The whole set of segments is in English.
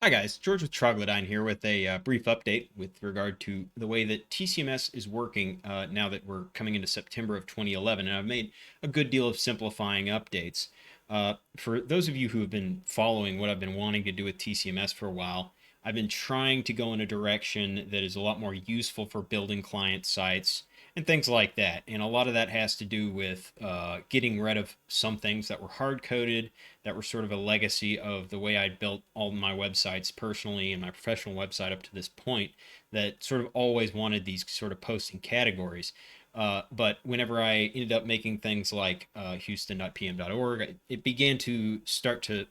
Hi guys, George with Troglodyne here with a brief update with regard to the way that tCMS is working now that we're coming into September of 2011, and I've made a good deal of simplifying updates. For those of you who have been following what I've been wanting to do with tCMS for a while, I've been trying to go in a direction that is a lot more useful for building client sites and things like that. And a lot of that has to do with getting rid of some things that were hard-coded, that were sort of a legacy of the way I'd built all my websites personally and my professional website up to this point, that sort of always wanted these sort of posting categories. But whenever I ended up making things like houston.pm.org, it began to start to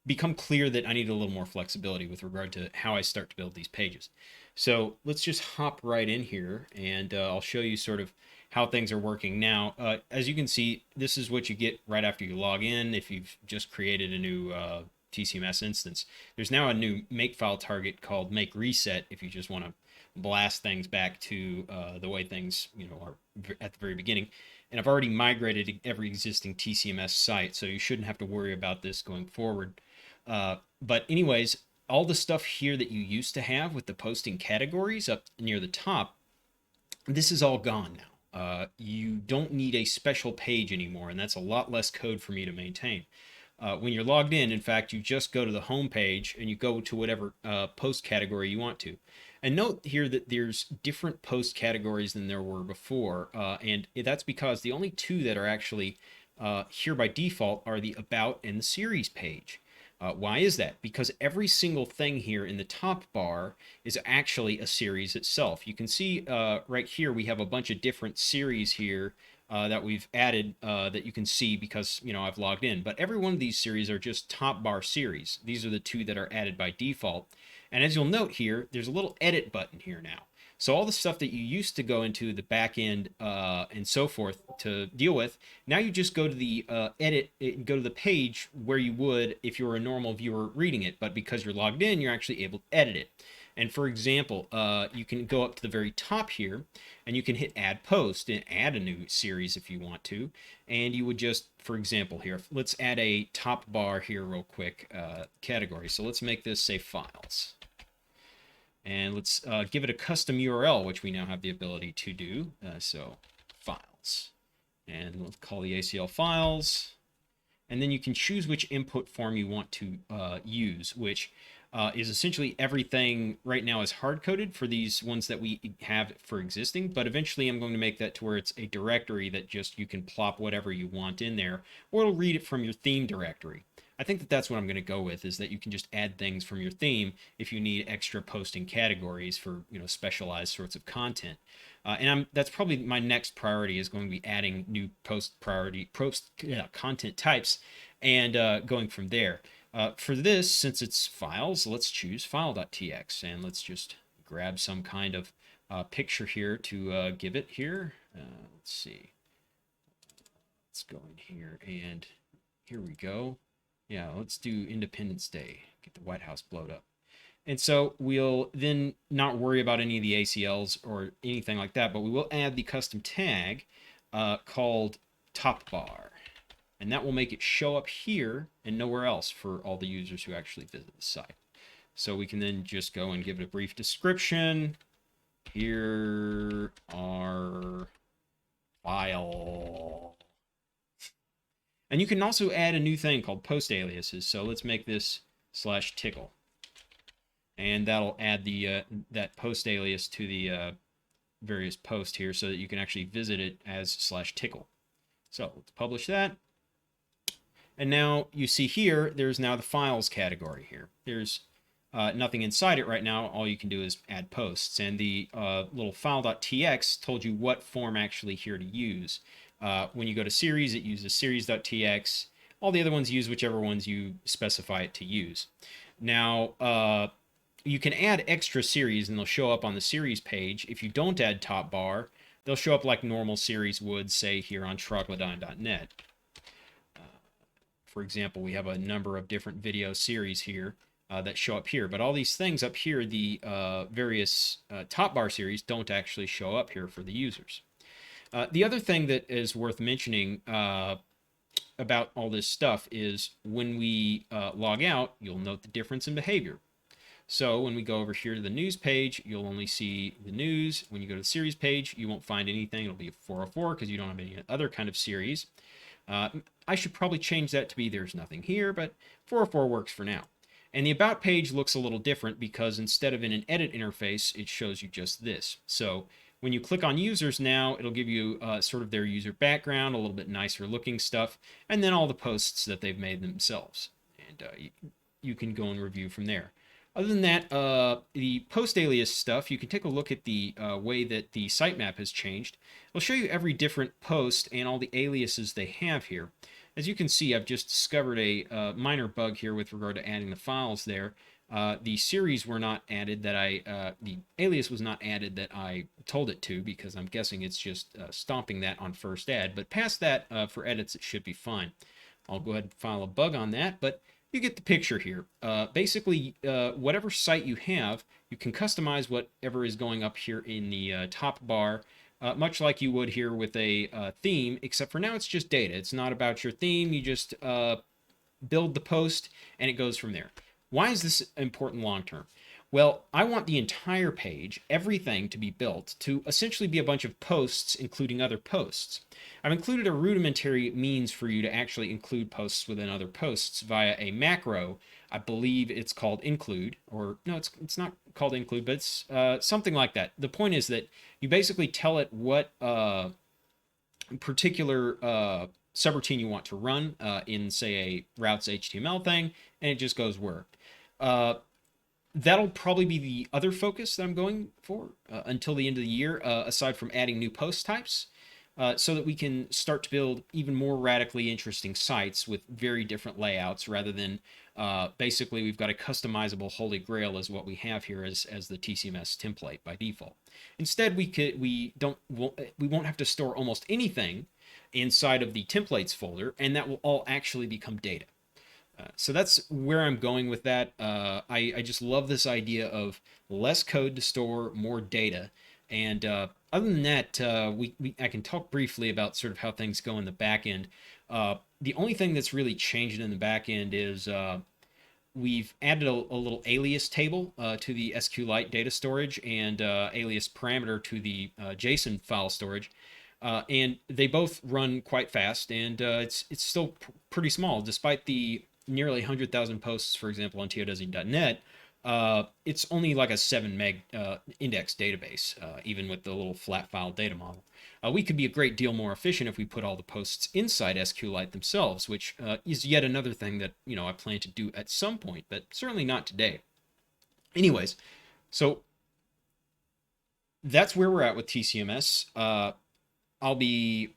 become clear that I needed a little more flexibility with regard to how I start to build these pages. So let's just hop right in here, and I'll show you sort of how things are working now. As you can see, this is what you get right after you log in if you've just created a new tCMS instance. There's now a new makefile target called make reset if you just want to blast things back to the way things are at the very beginning. And I've already migrated every existing tCMS site, so you shouldn't have to worry about this going forward. But anyways, all the stuff here that you used to have with the posting categories up near the top, this is all gone now. You don't need a special page anymore, and that's a lot less code for me to maintain. When you're logged in fact, you just go to the home page and you go to whatever post category you want to. And note here that there's different post categories than there were before, and that's because the only two that are actually here by default are the About and the Series page. Why is that? Because every single thing here in the top bar is actually a series itself. You can see right here we have a bunch of different series here that we've added that you can see because I've logged in. But every one of these series are just top bar series. These are the two that are added by default. And as you'll note here, there's a little edit button here now. So all the stuff that you used to go into the back end and so forth to deal with, now you just go to the edit, go to the page where you would if you were a normal viewer reading it. But because you're logged in, you're actually able to edit it. And for example, you can go up to the very top here and you can hit add post and add a new series if you want to. And you would just, for example here, let's add a top bar here real quick category. So let's make this say files. And let's give it a custom URL, which we now have the ability to do. So files. And let's call the ACL files. And then you can choose which input form you want to use, which is essentially everything right now is hard-coded for these ones that we have for existing, but eventually I'm going to make that to where it's a directory that just you can plop whatever you want in there, or it'll read it from your theme directory. I think that that's what I'm going to go with, is that you can just add things from your theme if you need extra posting categories for specialized sorts of content. And that's probably my next priority, is going to be adding new post content types and going from there. For this, since it's files, let's choose file.tx and let's just grab some kind of picture here to give it here. Let's see. Let's go in here and here we go. Yeah, let's do Independence Day. Get the White House blowed up. And so we'll then not worry about any of the ACLs or anything like that, but we will add the custom tag called top bar. And that will make it show up here and nowhere else for all the users who actually visit the site. So we can then just go and give it a brief description. Here are file. And you can also add a new thing called post aliases. So let's make this /tickle. And that'll add the that post alias to the various posts here so that you can actually visit it as /tickle. So let's publish that. And now you see here, there's now the files category here. There's nothing inside it right now. All you can do is add posts. And the little file.tx told you what form actually here to use. When you go to series, it uses series.tx. All the other ones use whichever ones you specify it to use. Now, you can add extra series and they'll show up on the series page. If you don't add top bar, they'll show up like normal series would, say, here on troglodyne.net. For example, we have a number of different video series here that show up here. But all these things up here, the various top bar series, don't actually show up here for the users. The other thing that is worth mentioning about all this stuff is when we log out, you'll note the difference in behavior. So when we go over here to the news page, you'll only see the news. When you go to the series page, you won't find anything. It'll be a 404 because you don't have any other kind of series. I should probably change that to be there's nothing here, but 404 works for now. And the About page looks a little different because instead of in an edit interface, it shows you just this. So when you click on users now, it'll give you sort of their user background, a little bit nicer looking stuff, and then all the posts that they've made themselves. And you can go and review from there. Other than that, the post alias stuff, you can take a look at the way that the sitemap has changed. It'll show you every different post and all the aliases they have here. As you can see, I've just discovered a minor bug here with regard to adding the files there. The series were not added that the alias was not added that I told it to, because I'm guessing it's just stomping that on first add. But past that, for edits, it should be fine. I'll go ahead and file a bug on that, but you get the picture here. Basically, whatever site you have, you can customize whatever is going up here in the top bar, much like you would here with a theme, except for now it's just data. It's not about your theme. You just build the post, and it goes from there. Why is this important long term? Well, I want the entire page, everything to be built to essentially be a bunch of posts, including other posts. I've included a rudimentary means for you to actually include posts within other posts via a macro. I believe it's called include, or no, it's not called include, but it's something like that. The point is that you basically tell it what particular subroutine you want to run in, say, a routes HTML thing, and it just goes where. That'll probably be the other focus that I'm going for until the end of the year, aside from adding new post types, so that we can start to build even more radically interesting sites with very different layouts, rather than basically we've got a customizable holy grail as what we have here as the tCMS template by default. Instead, we won't have to store almost anything inside of the templates folder, and that will all actually become data. So that's where I'm going with that. I just love this idea of less code to store more data. And other than that, I can talk briefly about sort of how things go in the back end. The only thing that's really changing in the back end is we've added a little alias table to the SQLite data storage, and alias parameter to the JSON file storage. And they both run quite fast, and it's still pretty small, despite the nearly 100,000 posts, for example, on TOWsy.net. It's only like a 7 meg index database, even with the little flat file data model. We could be a great deal more efficient if we put all the posts inside SQLite themselves, which is yet another thing that I plan to do at some point, but certainly not today. Anyways, so that's where we're at with tCMS. I'll be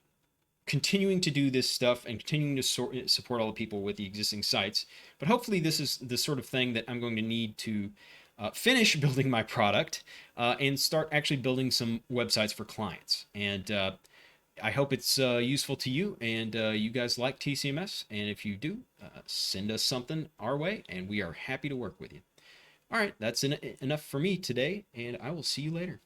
continuing to do this stuff and continuing to support all the people with the existing sites. But hopefully this is the sort of thing that I'm going to need to finish building my product and start actually building some websites for clients. And I hope it's useful to you, and you guys like tCMS. And if you do, send us something our way, and we are happy to work with you. All right, that's enough for me today, and I will see you later.